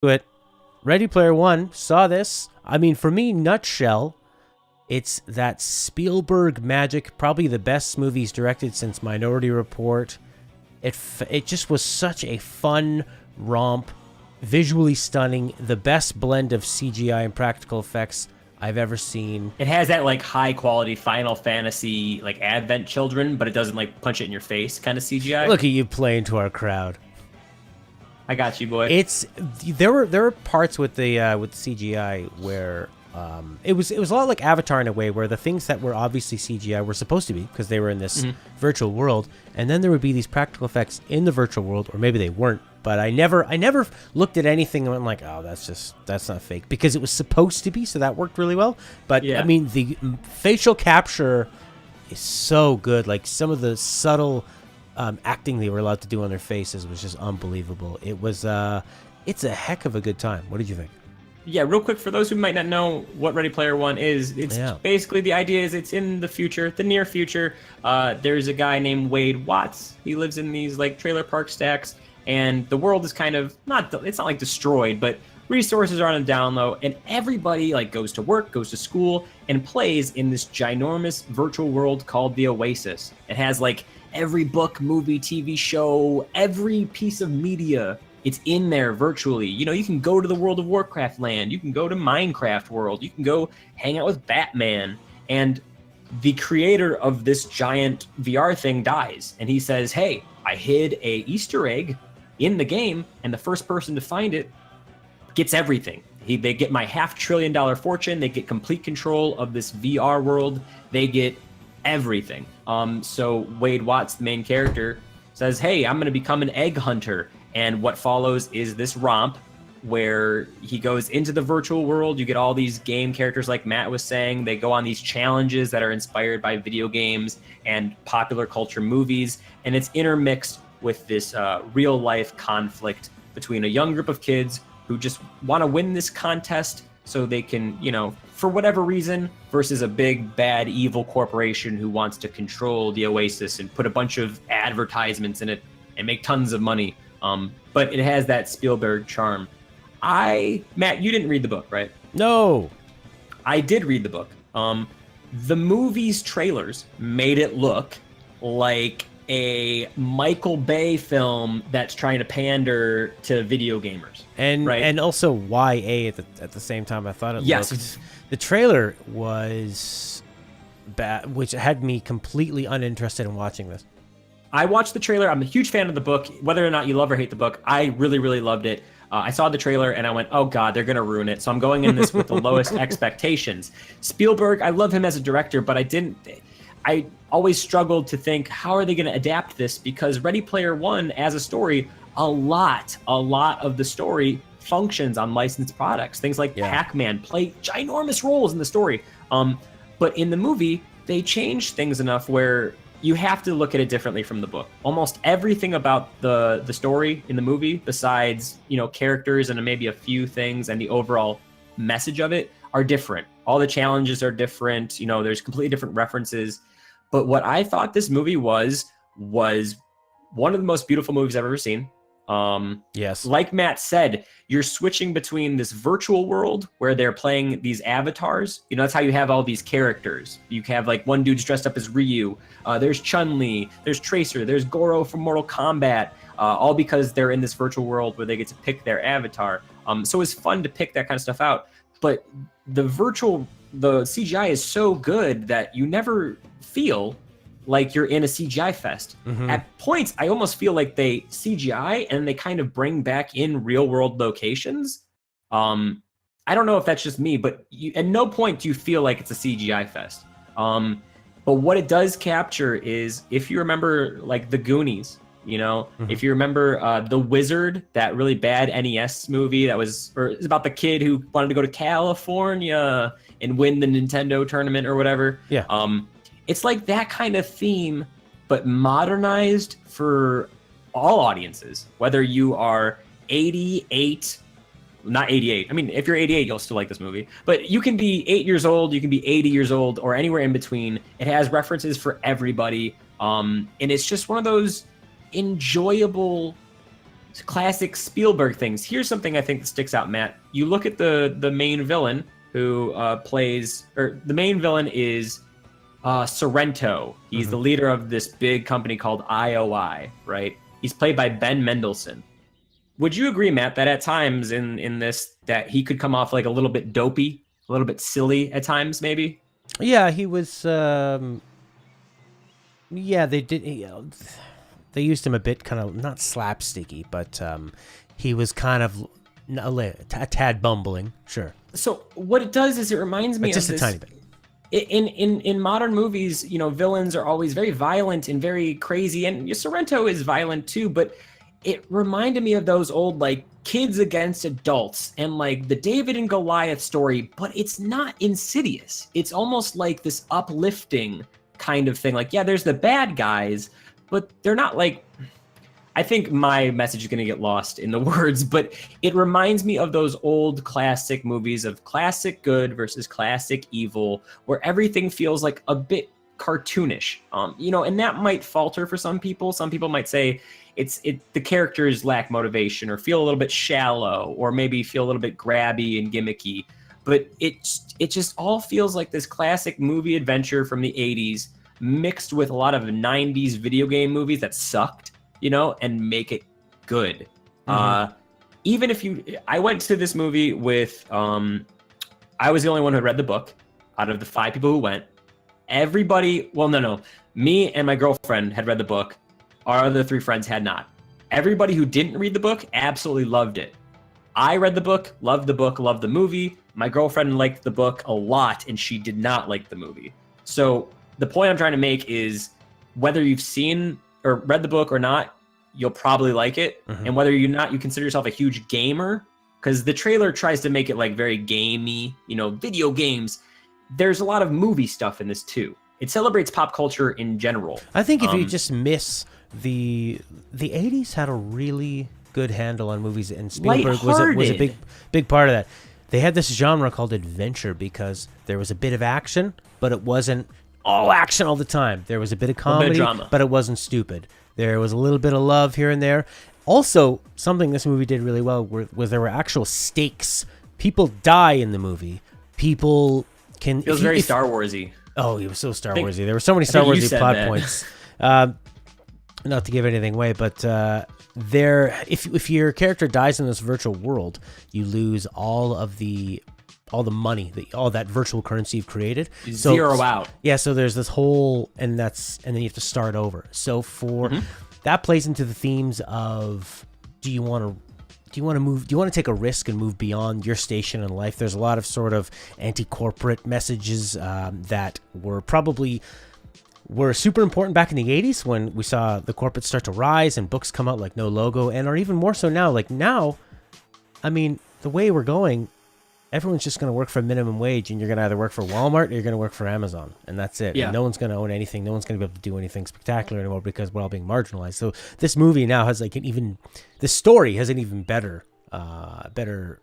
It. Ready Player One saw this. I mean, for me, nutshell, it's that Spielberg magic. Probably the best movies directed since Minority Report. It just was such a fun romp, visually stunning, the best blend of CGI and practical effects I've ever seen. It has that like high quality Final Fantasy like Advent Children, but it doesn't like punch it in your face kind of CGI. Look at you playing to our crowd. I got you, boy. It's there were parts with the CGI where it was a lot like Avatar in a way, where the things that were obviously CGI were supposed to be because they were in this virtual world, and then there would be these practical effects in the virtual world, or maybe they weren't. But I never looked at anything and went like, oh, that's not fake, because it was supposed to be, so that worked really well. But Yeah. I mean, the facial capture is so good. Like some of the subtle acting they were allowed to do on their faces was just unbelievable. It's a heck of a good time. What did you think? Yeah, real quick for those who might not know what Ready Player One is, it's Yeah. basically the idea is it's in the future, the near future. There's a guy named Wade Watts. He lives in these like trailer park stacks, and the world is kind of it's not like destroyed, but resources are on a down low, and everybody like goes to work, goes to school, and plays in this ginormous virtual world called the Oasis. It has like every book, movie, TV show, every piece of media. It's in there virtually. You know, you can go to the World of Warcraft land, you can go to Minecraft world, you can go hang out with Batman. And the creator of this giant VR thing dies, and he says, hey, I hid a Easter egg in the game, and the first person to find it gets everything. They get my $500 billion fortune. They get complete control of this VR world. They get everything. So Wade Watts, the main character, says, hey, I'm going to become an egg hunter. And what follows is this romp where he goes into the virtual world. You get all these game characters, like Matt was saying. They go on these challenges that are inspired by video games and popular culture movies. And it's intermixed with this real life conflict between a young group of kids who just want to win this contest so they can, you know, for whatever reason, versus a big, bad, evil corporation who wants to control the Oasis and put a bunch of advertisements in it and make tons of money. But it has that Spielberg charm. Matt, you didn't read the book, right? No. I did read the book. The movie's trailers made it look like a Michael Bay film that's trying to pander to video gamers, and right? And also YA at the same time. I thought it looked. The trailer was bad, which had me completely uninterested in watching this. I watched the trailer. I'm a huge fan of the book. Whether or not you love or hate the book, I really, really loved it. I saw the trailer and I went, oh God, they're going to ruin it. So I'm going in this with the lowest expectations. Spielberg, I love him as a director, but I always struggled to think, how are they going to adapt this? Because Ready Player One, as a story, a lot of the story functions on licensed products. Things like Pac-Man play ginormous roles in the story. But in the movie, they changed things enough where you have to look at it differently from the book. Almost everything about the story in the movie, besides, you know, characters and maybe a few things and the overall message of it, are different. All the challenges are different. You know, there's completely different references. But what I thought this movie was one of the most beautiful movies I've ever seen. Yes. Like Matt said, you're switching between this virtual world where they're playing these avatars. You know, that's how you have all these characters. You have like one dude's dressed up as Ryu. There's Chun-Li. There's Tracer. There's Goro from Mortal Kombat. All because they're in this virtual world where they get to pick their avatar. So it's fun to pick that kind of stuff out. But the CGI is so good that you never feel like you're in a CGI fest. Mm-hmm. At points, I almost feel like they CGI and they kind of bring back in real world locations. I don't know if that's just me, but at no point do you feel like it's a CGI fest. But what it does capture is, if you remember like the Goonies, you know, if you remember The Wizard, that really bad NES movie it's about the kid who wanted to go to California and win the Nintendo tournament or whatever. Yeah. It's like that kind of theme, but modernized for all audiences, whether you are 88, not 88. I mean, if you're 88, you'll still like this movie, but you can be 8 years old, you can be 80 years old, or anywhere in between. It has references for everybody. And it's just one of those enjoyable classic Spielberg things. Here's something I think that sticks out, Matt. You look at the main villain who the main villain is Sorrento. He's the leader of this big company called IOI, right? He's played by Ben Mendelsohn. Would you agree, Matt, that at times in this that he could come off like a little bit dopey, a little bit silly at times, maybe? Yeah, he was. Yeah, they did. They used him a bit, kind of not slapsticky, but he was kind of a tad bumbling. Sure. So what it does is it reminds me but just of a this, tiny bit. In modern movies, villains are always very violent and very crazy, and Sorrento is violent too, but it reminded me of those old like kids against adults and like the David and Goliath story, but it's not Insidious. It's almost like this uplifting kind of thing. Like, yeah, there's the bad guys, but they're not like, I think my message is going to get lost in the words, but it reminds me of those old classic movies of classic good versus classic evil, where everything feels like a bit cartoonish, and that might falter for some people. Some people might say the characters lack motivation or feel a little bit shallow or maybe feel a little bit grabby and gimmicky, but it just all feels like this classic movie adventure from the 80s mixed with a lot of 90s video game movies that sucked, and make it good. Even I went to this movie with, I was the only one who read the book out of the 5 people who went. Everybody, well, no, me and my girlfriend had read the book. Our other 3 friends had not. Everybody who didn't read the book absolutely loved it. I read the book, loved the movie. My girlfriend liked the book a lot, and she did not like the movie. So the point I'm trying to make is whether you've seen or read the book or not, you'll probably like it. And whether you consider yourself a huge gamer, because the trailer tries to make it like very gamey, video games. There's a lot of movie stuff in this too. It celebrates pop culture in general. I think if you just miss the 80s had a really good handle on movies, and Spielberg was a big part of that. They had this genre called adventure because there was a bit of action, but it wasn't all action all the time. There was a bit of comedy, drama, but it wasn't stupid. There was a little bit of love here and there. Also, something this movie did really well was there were actual stakes. People die in the movie. People can... It was very Star Warsy. Oh, it was so Star Warsy. There were so many Star Warsy plot points. Not to give anything away, but if your character dies in this virtual world, you lose all the money, all that virtual currency you've created. Zero out. Yeah, so there's this whole, and then you have to start over. So that plays into the themes of do you want to take a risk and move beyond your station in life? There's a lot of sort of anti-corporate messages that were super important back in the 80s when we saw the corporates start to rise and books come out like No Logo, and are even more so now. Like now, I mean, the way we're going, everyone's just going to work for minimum wage, and you're going to either work for Walmart or you're going to work for Amazon, and that's it. Yeah. And no one's going to own anything. No one's going to be able to do anything spectacular anymore because we're all being marginalized. So this movie now has the story has an even better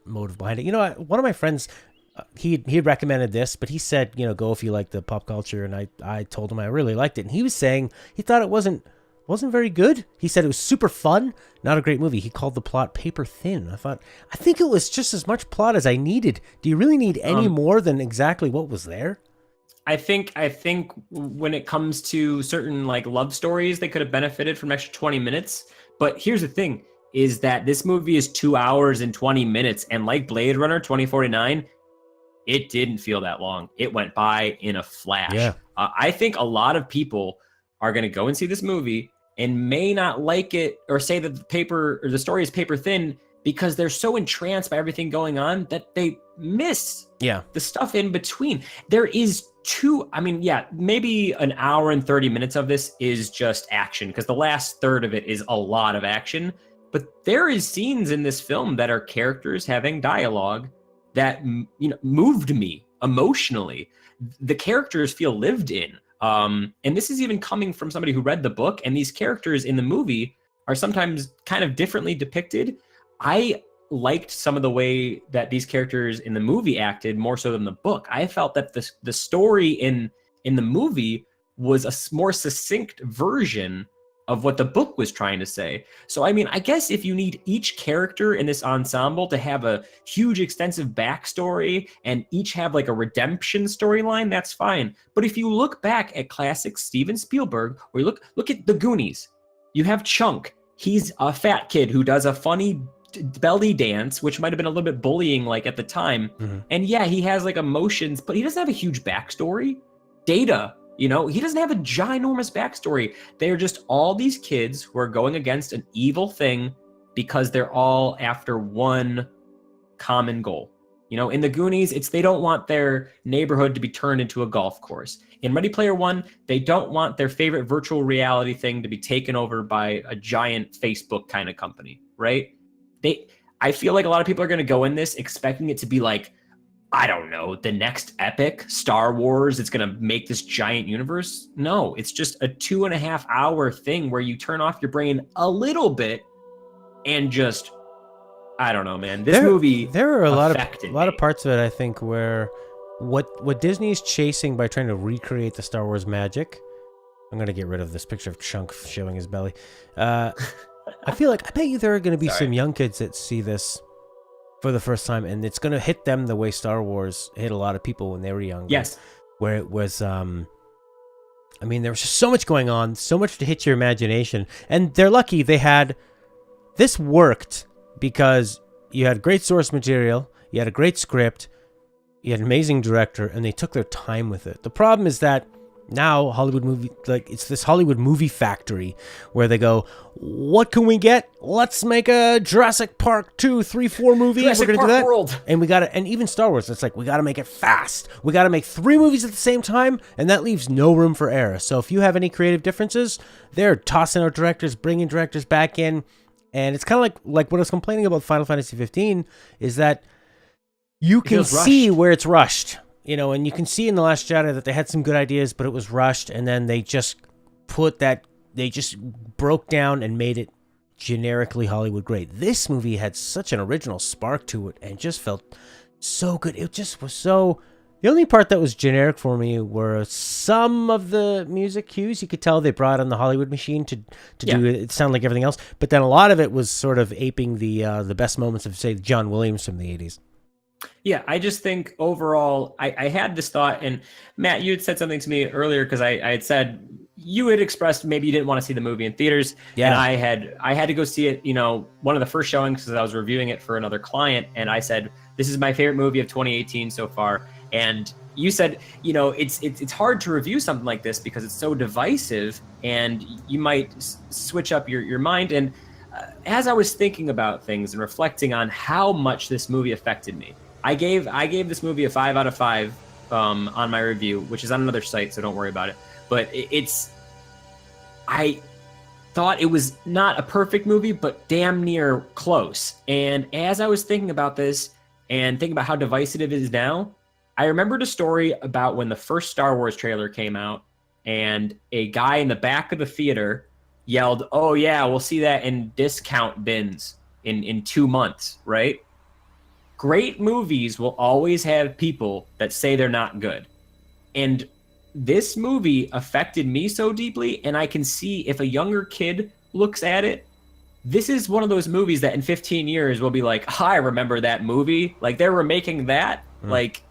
motive behind it. One of my friends, he had recommended this, but he said, go if you like the pop culture, and I told him I really liked it, and he was saying he thought it wasn't very good. He said it was super fun, not a great movie. He called the plot paper thin. I think it was just as much plot as I needed. Do you really need any more than exactly what was there? I think when it comes to certain like love stories, they could have benefited from an extra 20 minutes. But here's the thing, is that this movie is 2 hours and 20 minutes. And like Blade Runner 2049, it didn't feel that long. It went by in a flash. Yeah. I think a lot of people are going to go and see this movie and may not like it or say that the story is paper thin because they're so entranced by everything going on that they miss the stuff in between. There is maybe an hour and 30 minutes of this is just action because the last third of it is a lot of action. But there is scenes in this film that are characters having dialogue that moved me emotionally. The characters feel lived in. And this is even coming from somebody who read the book, and these characters in the movie are sometimes kind of differently depicted. I liked some of the way that these characters in the movie acted more so than the book. I felt that the story in the movie was a more succinct version of what the book was trying to say. So, I mean, I guess if you need each character in this ensemble to have a huge, extensive backstory and each have like a redemption storyline, that's fine. But if you look back at classic Steven Spielberg, or you look at The Goonies, you have Chunk. He's a fat kid who does a funny belly dance, which might have been a little bit bullying like at the time. And yeah, he has like emotions, but he doesn't have a huge backstory. Data, you know, he doesn't have a ginormous backstory. They're just all these kids who are going against an evil thing because they're all after one common goal. You know, in the Goonies, it's they don't want their neighborhood to be turned into a golf course. In Ready Player One, they don't want their favorite virtual reality thing to be taken over by a giant Facebook kind of company, right? I feel like a lot of people are going to go in this expecting it to be like, I don't know, the next epic Star Wars. It's going to make this giant universe. No, it's just a 2.5 hour thing where you turn off your brain a little bit and just, I don't know, man. This movie, there are a lot of parts of it, I think, where what Disney is chasing by trying to recreate the Star Wars magic. I'm going to get rid of this picture of Chunk showing his belly. I bet you there are going to be some young kids that see this for the first time, and it's going to hit them the way Star Wars hit a lot of people when they were young. Yes. Where it was, I mean, there was just so much going on, so much to hit your imagination. And they're lucky they had, this worked because you had great source material, you had a great script, you had an amazing director, and they took their time with it. The problem is that now Hollywood movie, like, it's this Hollywood movie factory where they go, what can we get? Let's make a Jurassic Park 2, 3, 4 movie. Jurassic We're gonna Park do that. World. And we got to, and even Star Wars, it's like, we got to make it fast. We got to make 3 movies at the same time, and that leaves no room for error. So if you have any creative differences, they're tossing out directors, bringing directors back in. And it's kind of like what I was complaining about Final Fantasy 15 is that you can see where it's rushed. You know, and you can see in The Last Jedi that they had some good ideas, but it was rushed, and then they just broke down and made it generically Hollywood great. This movie had such an original spark to it and just felt so good. It just was so... The only part that was generic for me were some of the music cues. You could tell they brought on the Hollywood machine to do it sound like everything else, but then a lot of it was sort of aping the best moments of, say, John Williams from the 80s. Yeah, I just think overall, I had this thought, and Matt, you had said something to me earlier because I had said you had expressed maybe you didn't want to see the movie in theaters, and I had to go see it. You know, one of the first showings because I was reviewing it for another client, and I said this is my favorite movie of 2018 so far, and you said, you know, it's hard to review something like this because it's so divisive, and you might switch up your mind. And as I was thinking about things and reflecting on how much this movie affected me. I gave this movie a 5 out of 5 on my review, which is on another site, so don't worry about it. But I thought it was not a perfect movie, but damn near close. And as I was thinking about this and thinking about how divisive it is now, I remembered a story about when the first Star Wars trailer came out, and a guy in the back of the theater yelled, "Oh yeah, we'll see that in discount bins in 2 months," right? Great movies will always have people that say they're not good. And this movie affected me so deeply, and I can see if a younger kid looks at it, this is one of those movies that in 15 years will be like, I remember that movie. Like, they were making that. Like,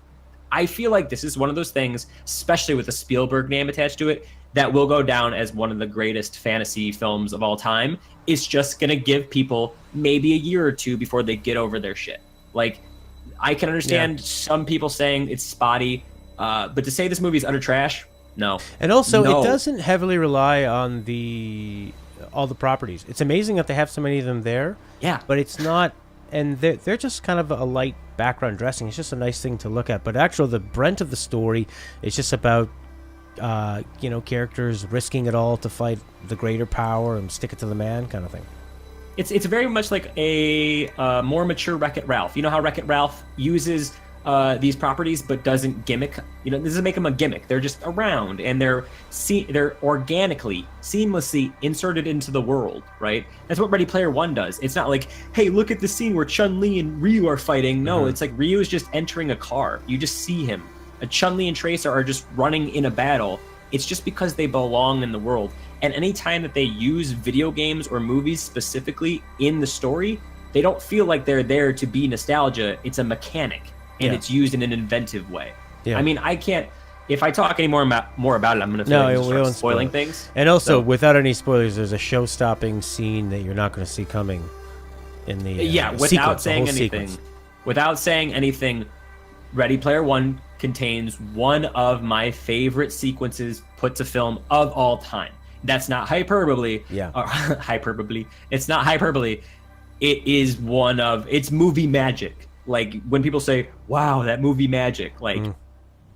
I feel like this is one of those things, especially with the Spielberg name attached to it, that will go down as one of the greatest fantasy films of all time. It's just going to give people maybe a year or two before they get over their shit. Like, I can understand some people saying it's spotty, but to say this movie is utter trash, no. And also, it doesn't heavily rely on all the properties. It's amazing that they have so many of them there. Yeah. But it's not, and they're just kind of a light background dressing. It's just a nice thing to look at. But the brunt of the story is just about, characters risking it all to fight the greater power and stick it to the man kind of thing. It's very much like a more mature Wreck-It Ralph. You know how Wreck-It Ralph uses these properties but doesn't gimmick? You know, this doesn't make them a gimmick. They're just around, and they're organically, seamlessly inserted into the world, right? That's what Ready Player One does. It's not like, hey, look at the scene where Chun-Li and Ryu are fighting. No, it's like Ryu is just entering a car. You just see him. Chun-Li and Tracer are just running in a battle. It's just because they belong in the world. And anytime that they use video games or movies specifically in the story, they don't feel like they're there to be nostalgia. It's a mechanic, and it's used in an inventive way. I mean, I can't. If I talk any more about it, I'm going to feel like we won't spoiling things. And also, without any spoilers, there's a show-stopping scene that you're not going to see coming in the without saying anything. Sequence. Without saying anything, Ready Player One contains one of my favorite sequences put to film of all time. That's not hyperbole. Hyperbole. It's not hyperbole. It is it's movie magic. Like when people say, "Wow, that movie magic!" Like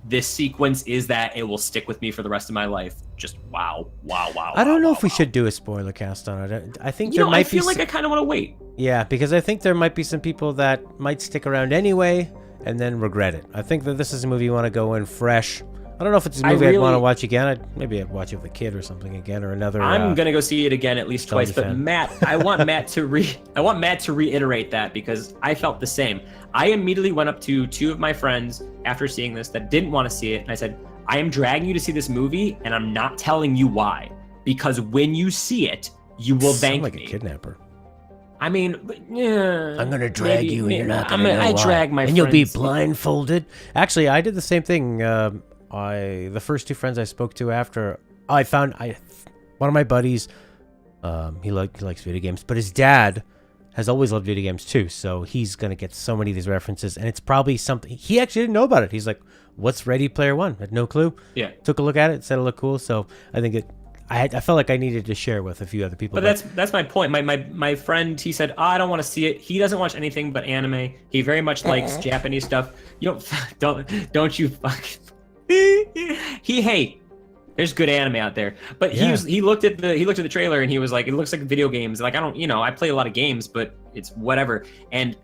this sequence is that. It will stick with me for the rest of my life. Just wow. I don't know if we should do a spoiler cast on it. I think there might be. I feel like I kind of want to wait. Yeah, because I think there might be some people that might stick around anyway and then regret it. I think that this is a movie you want to go in fresh. I don't know if it's a movie I'd want to watch again. Maybe I'd watch it with a kid or something again, or another. I'm gonna go see it again at least twice. But Matt, I want Matt to reiterate that because I felt the same. I immediately went up to two of my friends after seeing this that didn't want to see it, and I said, "I am dragging you to see this movie, and I'm not telling you why. Because when you see it, you will thank me." Like a kidnapper. I mean, yeah. I'm gonna drag you, and you're not gonna know why. I drag my friends. And you'll be blindfolded. Actually, I did the same thing. The first two friends I spoke to after I found one of my buddies. He likes video games, but his dad has always loved video games too. So he's gonna get so many of these references, and it's probably something he actually didn't know about it. He's like, "What's Ready Player One?" I had no clue. Yeah. Took a look at it, said it looked cool. So I think I felt like I needed to share with a few other people. But that's my point. My friend, he said, I don't want to see it. He doesn't watch anything but anime. He very much likes Japanese stuff. You don't you fucking. There's good anime out there, but he looked at the trailer and he was like, it looks like video games. Like I play a lot of games, but it's whatever. And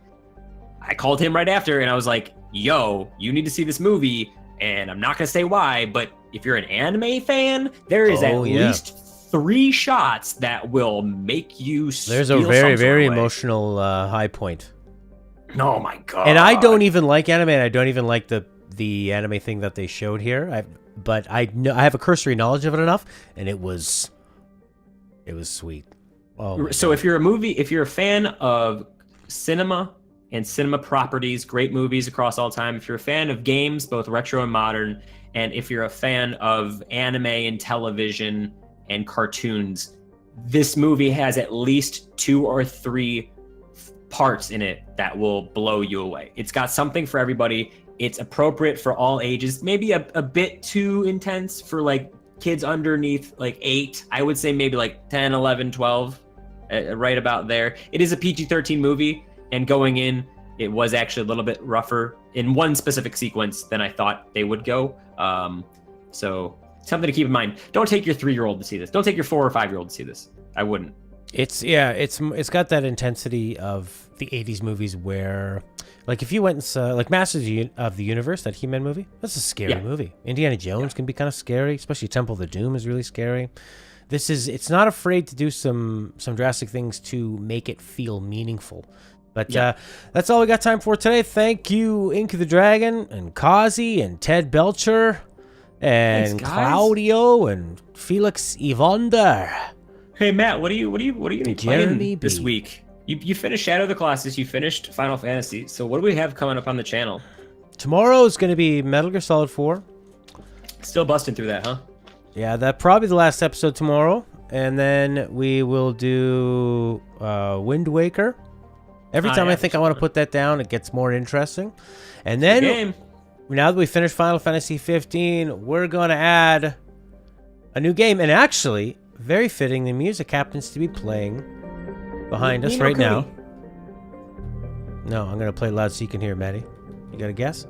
I called him right after and I was like, yo, you need to see this movie. And I'm not gonna say why, but if you're an anime fan, there is at least 3 shots that will make you. There's a very emotional high point. Oh my god! And I don't even like anime, and I don't even like the anime thing that they showed here. But I have a cursory knowledge of it enough, and it was sweet. Oh. So if you're a fan of cinema and cinema properties, great movies across all time. If you're a fan of games, both retro and modern, and if you're a fan of anime and television and cartoons, this movie has at least 2 or 3 parts in it that will blow you away. It's got something for everybody. It's appropriate for all ages. Maybe a bit too intense for like kids underneath like 8. I would say maybe like 10, 11, 12, right about there. It is a PG-13 movie. And going in, it was actually a little bit rougher in one specific sequence than I thought they would go. So something to keep in mind. Don't take your 3-year-old to see this. Don't take your 4 or 5-year-old to see this. I wouldn't. It's got that intensity of the 80s movies where, like, if you went and saw, like, Masters of the Universe, that He-Man movie, that's a scary movie. Indiana Jones can be kind of scary, especially Temple of the Doom is really scary. It's not afraid to do some drastic things to make it feel meaningful. But that's all we got time for today. Thank you, Ink the Dragon, and Kazi, and Ted Belcher, and Claudio, and Felix Evander. Hey Matt, what are you playing this week? You finished Shadow of the Colossus, you finished Final Fantasy. So what do we have coming up on the channel? Tomorrow is going to be Metal Gear Solid 4. Still busting through that, huh? Yeah, that probably the last episode tomorrow, and then we will do Wind Waker. Every time I think I want to put that down, it gets more interesting. And then, now that we finished Final Fantasy 15, we're going to add a new game. And actually, very fitting, the music happens to be playing behind us right now. No, I'm going to play loud so you can hear, Maddie. You got a guess?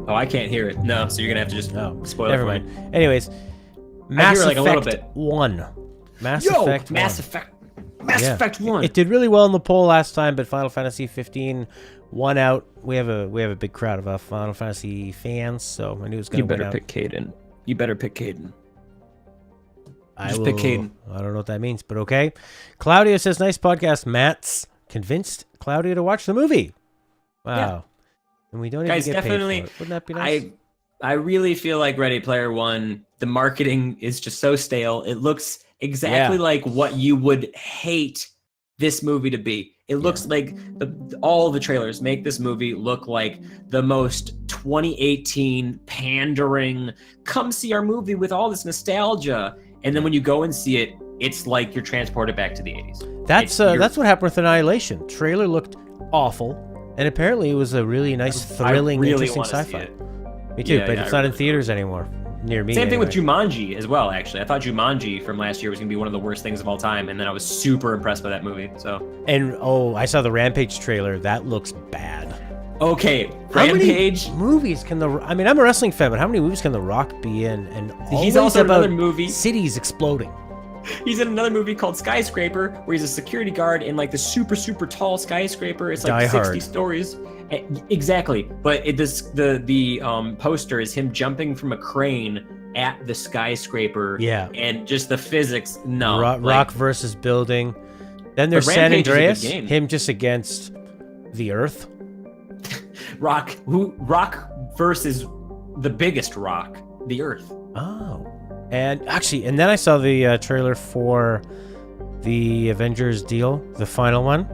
Oh, I can't hear it. No, so you're going to have to just spoil it for me. Never mind. Anyways, Mass Effect 1. Mass Effect 1. It did really well in the poll last time, but Final Fantasy 15 won out. We have a big crowd of Final Fantasy fans, so I knew it was going to win out. You better pick Caden. Pick Caden. I don't know what that means, but okay. Claudio says, nice podcast. Matt's convinced Claudio to watch the movie. Wow. Yeah. And we don't even get paid for it. Wouldn't that be nice? I really feel like Ready Player One, the marketing is just so stale. It looks exactly Yeah. like what you would hate this movie to be. It looks like all the trailers make this movie look like the most 2018 pandering, come see our movie with all this nostalgia. And then when you go and see it, it's like you're transported back to the 80s. That's what happened with Annihilation. Trailer looked awful, and apparently it was a really nice, thrilling, really interesting wanna see sci-fi. it. Me too, Yeah, but yeah, it's I not in really theaters anymore. Near me. Same thing with anyway. Jumanji as well, actually. I thought Jumanji from last year was going to be one of the worst things of all time, and then I was super impressed by that movie. So, And I saw the Rampage trailer. That looks bad. okay, How many Rampage. movies can I'm a wrestling fan, but how many movies can The Rock be in? And He's always also in about another movie. cities exploding. He's in another movie called Skyscraper, where he's a security guard in like the super, super tall skyscraper. It's like Die 60 Hard. stories. Exactly. But the poster is him jumping from a crane at the skyscraper. Yeah. And just the physics. No. Rock versus building. Then there's But San Rampage is a good Andreas. game. Him just against the Earth. Rock versus the biggest rock, the Earth. Oh. And actually, and then I saw the trailer for the Avengers deal, the final one.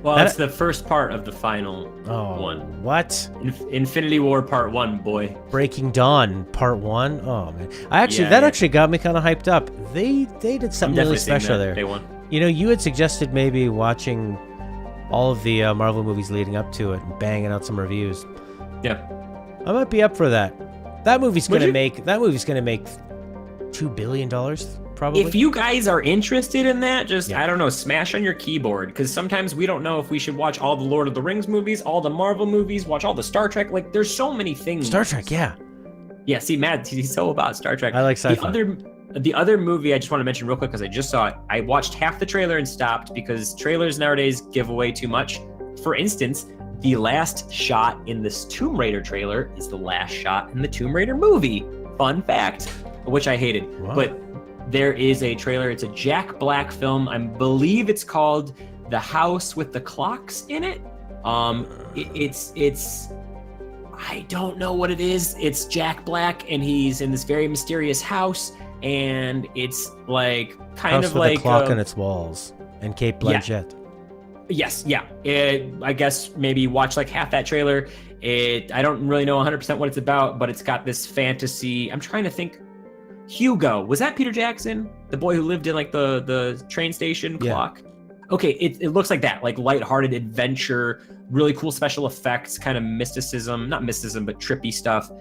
Well, That- it's the first part of the final Oh, one. what? Infinity War Part 1, boy. Breaking Dawn Part 1. Oh man, that Yeah. actually got me kind of hyped up. They did something really special there. Day one. You know, you had suggested maybe watching all of the Marvel movies leading up to it and banging out some reviews. Yeah. I might be up for that. That movie's Would gonna you? make $2 billion probably. If you guys are interested in that, just, Yeah. I don't know, smash on your keyboard. Because sometimes we don't know if we should watch all the Lord of the Rings movies, all the Marvel movies, watch all the Star Trek. Like, there's so many things. Star Trek, yeah. Yeah, see, Matt, he's so about Star Trek. I like sci-fi. The other movie I just want to mention real quick because I just saw it. I watched half the trailer and stopped because trailers nowadays give away too much. For instance, the last shot in this Tomb Raider trailer is the last shot in the Tomb Raider movie. Fun fact, which I hated. Wow. But there is a trailer. It's a Jack Black film. I believe it's called The House with the Clocks in it. It's I don't know what it is. It's Jack Black, and he's in this very mysterious house, and it's like kind House of with like a clock on its walls and Kate yeah. Blanchett. Yes, yeah. I guess maybe watch like half that trailer. I don't really know 100% what it's about, but it's got this fantasy. I'm trying to think. Hugo, was that Peter Jackson, the boy who lived in like the train station Yeah. clock? Okay, it looks like that, like lighthearted adventure, really cool special effects, kind of mysticism, not mysticism, but trippy stuff.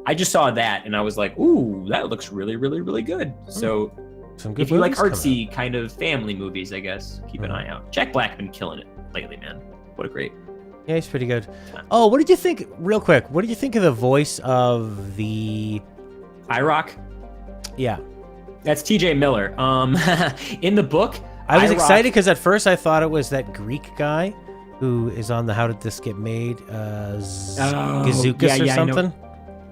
I just saw that and I was like, ooh, that looks really, really, really good. So Some good if you like movies coming artsy kind of family movies, I guess, keep an eye out. Jack Black been killing it lately, man. What a great. out. Yeah, he's pretty good. Oh, what did you think, real quick, what did you think of the voice of the... IROC, Yeah. that's TJ Miller. In the book, I was IROC excited because at first I thought it was that Greek guy who is on the How Did This Get Made? Gazookas or yeah, something?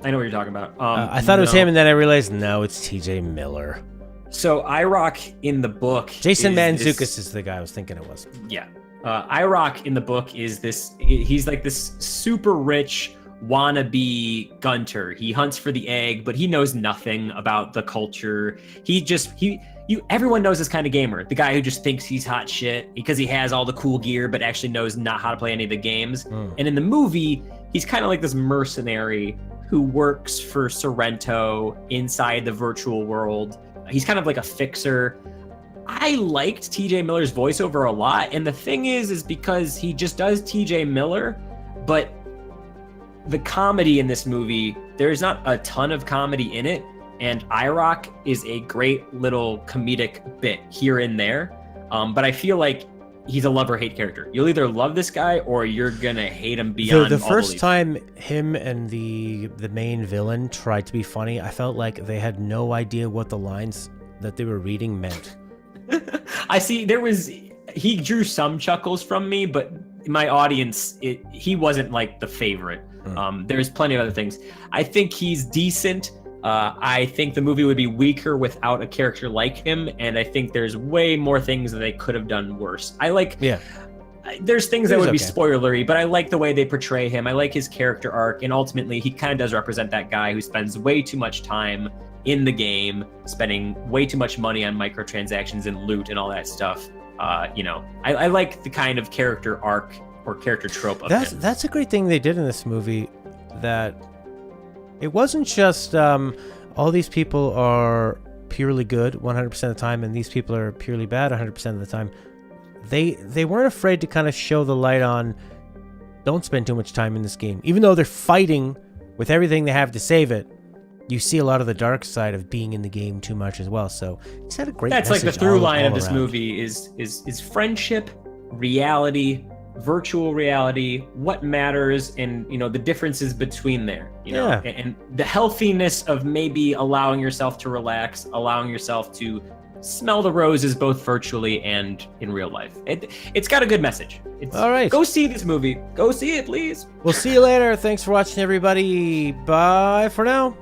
I know what you're talking about. I thought it was no. him, and then I realized, no, it's TJ Miller. So IROC in the book, Jason is Mantzoukas this- is the guy I was thinking it was. Yeah. IROC in the book is this, he's like this super rich wannabe gunter. He hunts for the egg, but he knows nothing about the culture. Everyone knows this kind of gamer, the guy who just thinks he's hot shit because he has all the cool gear, but actually knows not how to play any of the games. And in the movie, he's kind of like this mercenary who works for Sorrento inside the virtual world. He's kind of like a fixer. I liked TJ Miller's voiceover a lot, and the thing is because he just does TJ Miller, but the comedy in this movie, there's not a ton of comedy in it, and IROC is a great little comedic bit here and there, but I feel like he's a love or hate character. You'll either love this guy or you're gonna hate him beyond The all first belief. time him and the main villain tried to be funny, I felt like they had no idea what the lines that they were reading meant. I see. He drew some chuckles from me, but my audience, he wasn't like the favorite. There's plenty of other things. I think he's decent. I think the movie would be weaker without a character like him, and I think there's way more things that they could have done worse. there's things It that was would be okay. spoilery, but I like the way they portray him. I like his character arc, and ultimately, he kind of does represent that guy who spends way too much time in the game, spending way too much money on microtransactions and loot and all that stuff. I like the kind of character arc or character trope of him. That's a great thing they did in this movie, that it wasn't just all these people are purely good 100% of the time and these people are purely bad 100% of the time. They weren't afraid to kind of show the light on, don't spend too much time in this game. Even though they're fighting with everything they have to save it, you see a lot of the dark side of being in the game too much as well. So it's had a great That's like the message through all line of this around. movie is friendship, reality, virtual reality, what matters, and the differences between there. Yeah. And the healthiness of maybe allowing yourself to relax, allowing yourself to smell the roses both virtually and in real life. It's got a good message. All right. Go see this movie. Go see it, please. We'll see you later. Thanks for watching, everybody. Bye for now.